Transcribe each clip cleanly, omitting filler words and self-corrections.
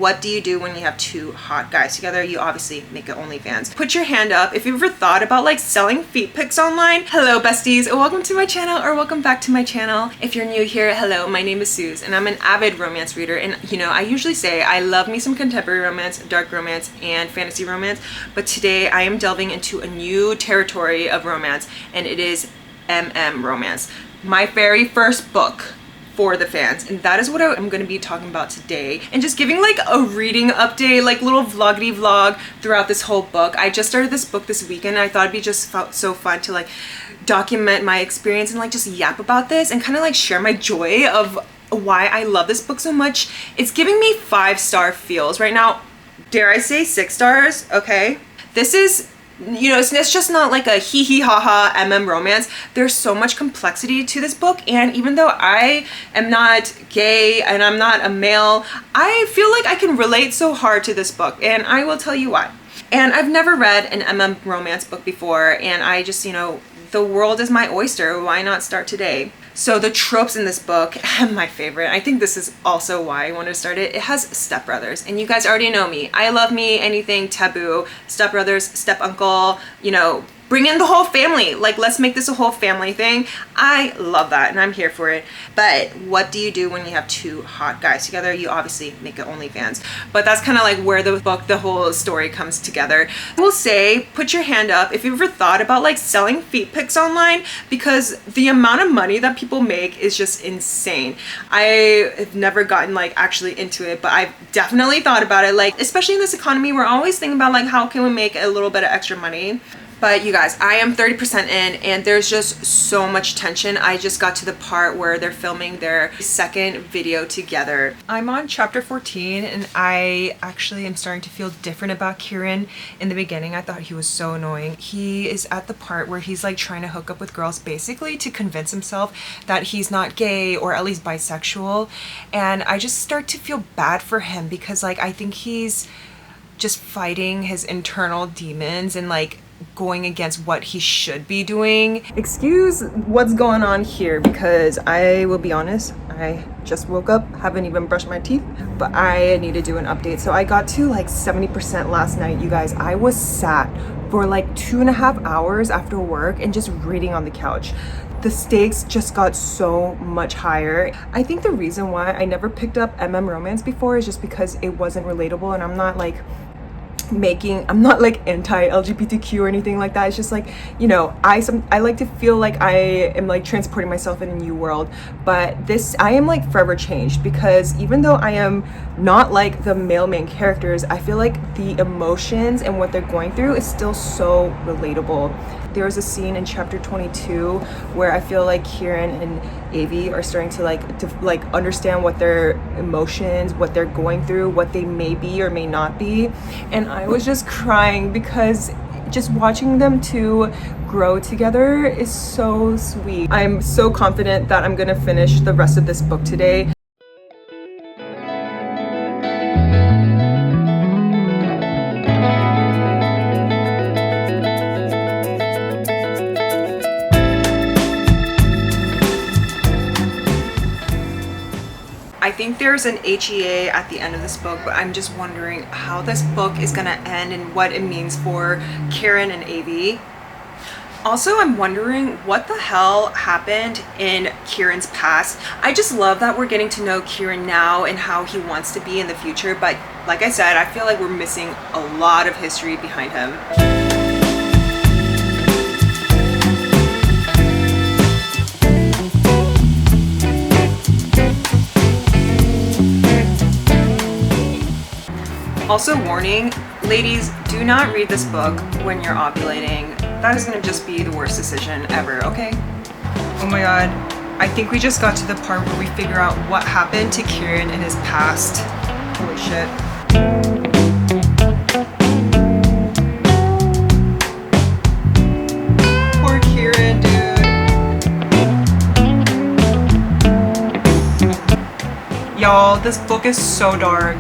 What do you do when you have two hot guys together? You obviously make it OnlyFans. Put your hand up if you've ever thought about like selling feet pics online. Hello besties, welcome to my channel, or welcome back to my channel. If you're new here, hello, my name is Suze and I'm an avid romance reader. And you know, I usually say I love me some contemporary romance, dark romance, and fantasy romance. But today I am delving into a new territory of romance, and it is romance. My very first book for the fans, and that is what I'm going to be talking about today, and just giving like a reading update, like little vloggity vlog throughout this whole book. I just started this book this weekend and I thought it'd be just so fun to like document my experience and like just yap about this and kind of like share my joy of why I love this book so much. It's giving me 5-star feels right now. Dare I say 6 stars? Okay, this is, you know, it's just not like a hee hee ha ha romance. There's so much complexity to this book, and even though I am not gay and I'm not a male, I feel like I can relate so hard to this book, and I will tell you why. And I've never read an romance book before, and I just, you know, the world is my oyster. Why not start today? So the tropes in this book, and my favorite, I think this is also why I wanted to start it, it has stepbrothers. And you guys already know me. I love me anything taboo. Stepbrothers, step uncle, you know, bring in the whole family. Like, let's make this a whole family thing. I love that and I'm here for it. But what do you do when you have two hot guys together? You obviously make it OnlyFans. But that's kind of like where the book, the whole story comes together. I will say, put your hand up if you've ever thought about like selling feet pics online, because the amount of money that people make is just insane. I have never gotten like actually into it, but I've definitely thought about it. Like, especially in this economy, we're always thinking about like, how can we make a little bit of extra money? But you guys, I am 30% in and there's just so much tension. I just got to the part where they're filming their second video together. I'm on chapter 14 and I actually am starting to feel different about Kieran. In the beginning, I thought he was so annoying. He is at the part where he's like trying to hook up with girls basically to convince himself that he's not gay or at least bisexual. And I just start to feel bad for him because like I think he's just fighting his internal demons and like going against what he should be doing. Excuse what's going on here because I will be honest, I just woke up, haven't even brushed my teeth, but I need to do an update. So I got to like 70% last night, you guys. I was sat for like 2.5 hours after work and just reading on the couch. The stakes just got so much higher. I think the reason why I never picked up romance before is just because it wasn't relatable, and I'm not like anti-LGBTQ or anything like that. It's just like, you know, I like to feel like I am like transporting myself in a new world. But this, I am like forever changed, because even though I am not like the male main characters, I feel like the emotions and what they're going through is still so relatable. There was a scene in chapter 22 where I feel like Kieran and Avi are starting to like understand what their emotions, what they're going through, what they may be or may not be. And I was just crying because just watching them two grow together is so sweet. I'm so confident that I'm gonna finish the rest of this book today. I think there's an HEA at the end of this book, but I'm just wondering how this book is gonna end and what it means for Kieran and Avi. Also, I'm wondering what the hell happened in Kieran's past. I just love that we're getting to know Kieran now and how he wants to be in the future, but like I said, I feel like we're missing a lot of history behind him. Also, warning, ladies, do not read this book when you're ovulating. That is gonna just be the worst decision ever, okay? Oh my god, I think we just got to the part where we figure out what happened to Kieran in his past. Holy shit. Poor Kieran, dude. Y'all, this book is so dark.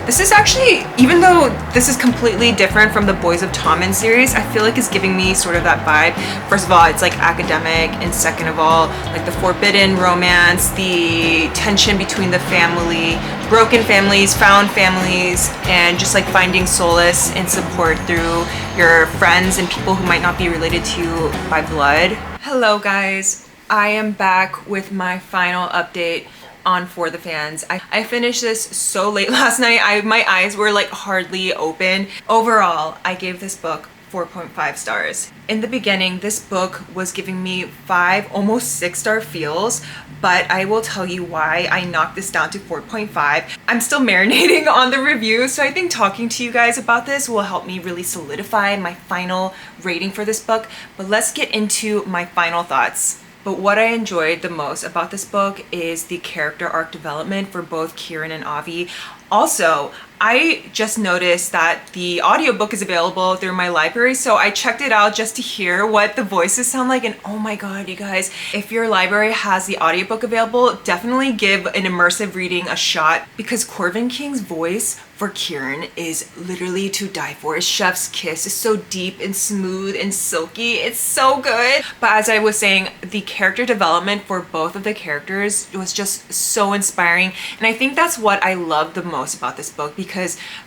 This is actually, even though this is completely different from the Boys of Tommen series, I feel like it's giving me sort of that vibe. First of all, it's like academic, and second of all, like the forbidden romance, the tension between the family, broken families, found families, and just like finding solace and support through your friends and people who might not be related to you by blood. Hello guys, I am back with my final update on For the Fans. I finished this so late last night. My eyes were like hardly open. Overall, I gave this book 4.5 stars. In the beginning, this book was giving me 5, almost 6-star feels, but I will tell you why I knocked this down to 4.5. I'm still marinating on the review, so I think talking to you guys about this will help me really solidify my final rating for this book. But let's get into my final thoughts. But what I enjoyed the most about this book is the character arc development for both Kieran and Avi. Also, I just noticed that the audiobook is available through my library, so I checked it out just to hear what the voices sound like, and oh my god, you guys, if your library has the audiobook available, definitely give an immersive reading a shot, because Corvin King's voice for Kieran is literally to die for. His chef's kiss is so deep and smooth and silky. It's so good. But as I was saying, the character development for both of the characters was just so inspiring, and I think that's what I love the most about this book, because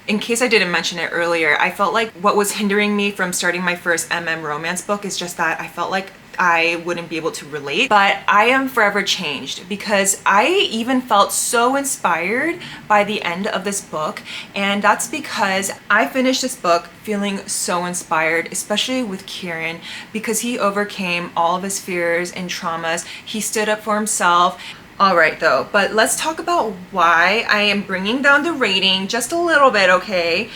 in case I didn't mention it earlier, I felt like what was hindering me from starting my first romance book is just that I felt like I wouldn't be able to relate. But I am forever changed, because I even felt so inspired by the end of this book, and that's because I finished this book feeling so inspired, especially with Kieran, because he overcame all of his fears and traumas. He stood up for himself. Alright though, but let's talk about why I am bringing down the rating just a little bit, okay?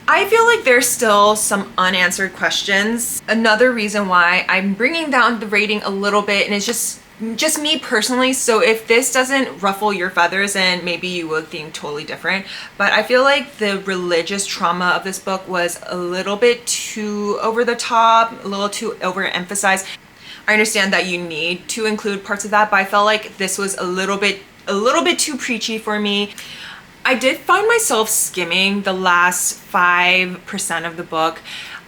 I feel like there's still some unanswered questions. Another reason why I'm bringing down the rating a little bit, and it's just me personally, so if this doesn't ruffle your feathers, then maybe you would think totally different. But I feel like the religious trauma of this book was a little bit too over the top, a little too overemphasized. I understand that you need to include parts of that, but I felt like this was a little bit too preachy for me. I did find myself skimming the last 5% of the book.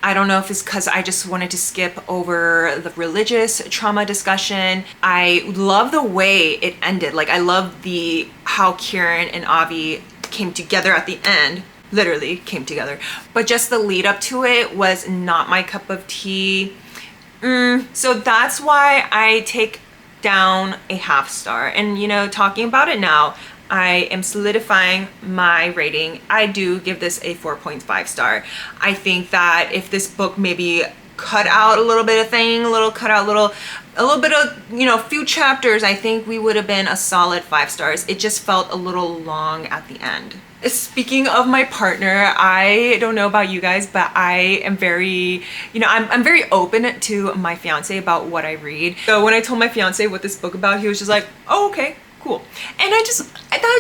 I don't know if it's because I just wanted to skip over the religious trauma discussion. I love the way it ended. Like, I love how Kieran and Avi came together at the end. Literally came together. But just the lead up to it was not my cup of tea. So that's why I take down a 0.5 star. And you know, talking about it now, I am solidifying my rating. I do give this a 4.5 star. I think that if this book maybe cut out a little bit of thing, a little bit of, you know, few chapters, I think we would have been a solid 5 stars. It just felt a little long at the end. Speaking of my partner, I don't know about you guys, but I am very, you know, I'm very open to my fiance about what I read. So when I told my fiance what this book about, he was just like, oh, okay, cool. And that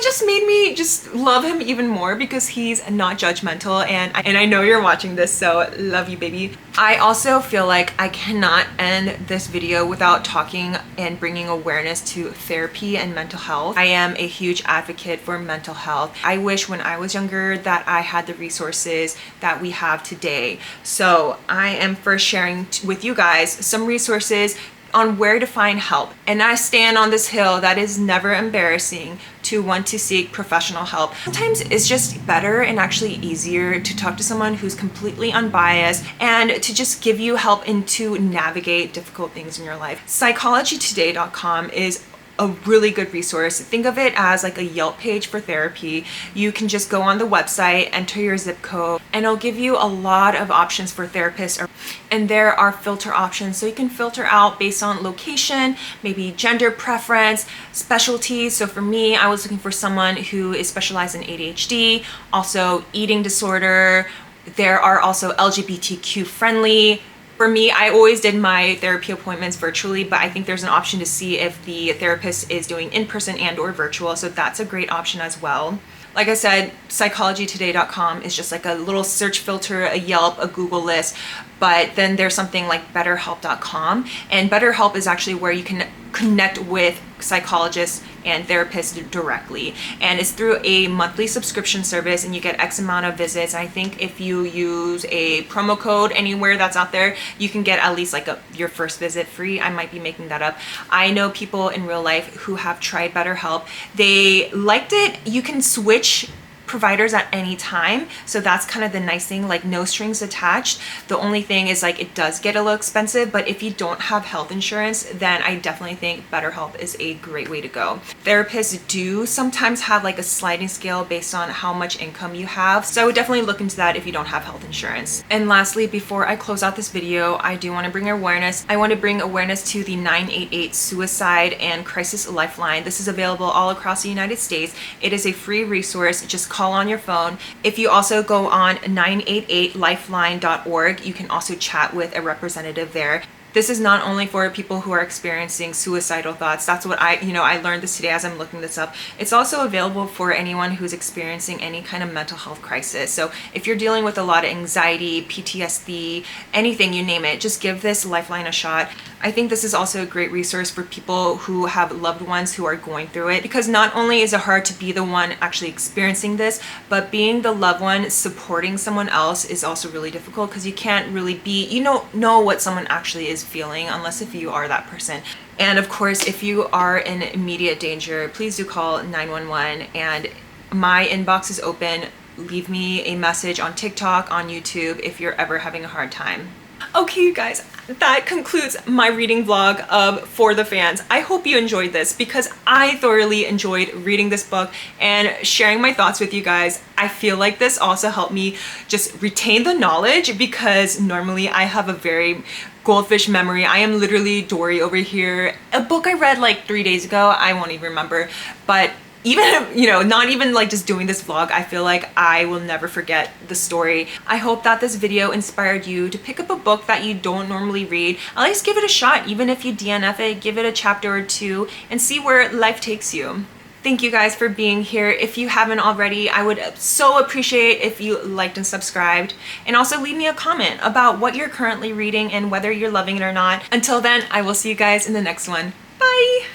just made me just love him even more, because he's not judgmental, and I know you're watching this, so love you, baby. I also feel like I cannot end this video without talking and bringing awareness to therapy and mental health. I am a huge advocate for mental health. I wish when I was younger that I had the resources that we have today. So I am first sharing with you guys some resources on where to find help. And I stand on this hill that is never embarrassing to want to seek professional help. Sometimes it's just better and actually easier to talk to someone who's completely unbiased and to just give you help and to navigate difficult things in your life. Psychologytoday.com is a really good resource. Think of it as like a Yelp page for therapy. You can just go on the website, enter your zip code, and it'll give you a lot of options for therapists. And there are filter options, so you can filter out based on location, maybe gender preference, specialties. So for me, I was looking for someone who is specialized in ADHD, also eating disorder. There are also LGBTQ friendly. For me, I always did my therapy appointments virtually, but I think there's an option to see if the therapist is doing in-person and or virtual, so that's a great option as well. Like I said, psychologytoday.com is just like a little search filter, a Yelp, a Google list, but then there's something like betterhelp.com, and BetterHelp is actually where you can connect with psychologists and therapists directly. And it's through a monthly subscription service, and you get X amount of visits. I think if you use a promo code anywhere that's out there, you can get at least like your first visit free. I might be making that up. I know people in real life who have tried BetterHelp. They liked it. You can switch providers at any time, so that's kind of the nice thing, like no strings attached. The only thing is like it does get a little expensive, but if you don't have health insurance, then I definitely think BetterHelp is a great way to go. Therapists do sometimes have like a sliding scale based on how much income you have, so I would definitely look into that if you don't have health insurance. And lastly, before I close out this video, I do want to bring awareness. I want to bring awareness to the 988 suicide and crisis lifeline. This is available all across the United States. It is a free resource. Just call on your phone. If you also go on 988lifeline.org, you can also chat with a representative there. This is not only for people who are experiencing suicidal thoughts. That's what I learned this today as I'm looking this up. It's also available for anyone who's experiencing any kind of mental health crisis. So if you're dealing with a lot of anxiety, PTSD, anything, you name it, just give this lifeline a shot. I think this is also a great resource for people who have loved ones who are going through it, because not only is it hard to be the one actually experiencing this, but being the loved one supporting someone else is also really difficult, because you can't really be, know what someone actually is feeling unless if you are that person. And of course, if you are in immediate danger, please do call 911, and my inbox is open. Leave me a message on TikTok, on YouTube, if you're ever having a hard time. Okay, you guys, that concludes my reading vlog of For the Fans. I hope you enjoyed this, because I thoroughly enjoyed reading this book and sharing my thoughts with you guys. I feel like this also helped me just retain the knowledge, because normally I have a very goldfish memory. I am literally Dory over here. A book I read like 3 days ago, I won't even remember, but even, not even like just doing this vlog, I feel like I will never forget the story. I hope that this video inspired you to pick up a book that you don't normally read. At least give it a shot, even if you DNF it, give it a chapter or two and see where life takes you. Thank you guys for being here. If you haven't already, I would so appreciate if you liked and subscribed, and also leave me a comment about what you're currently reading and whether you're loving it or not. Until then, I will see you guys in the next one. Bye!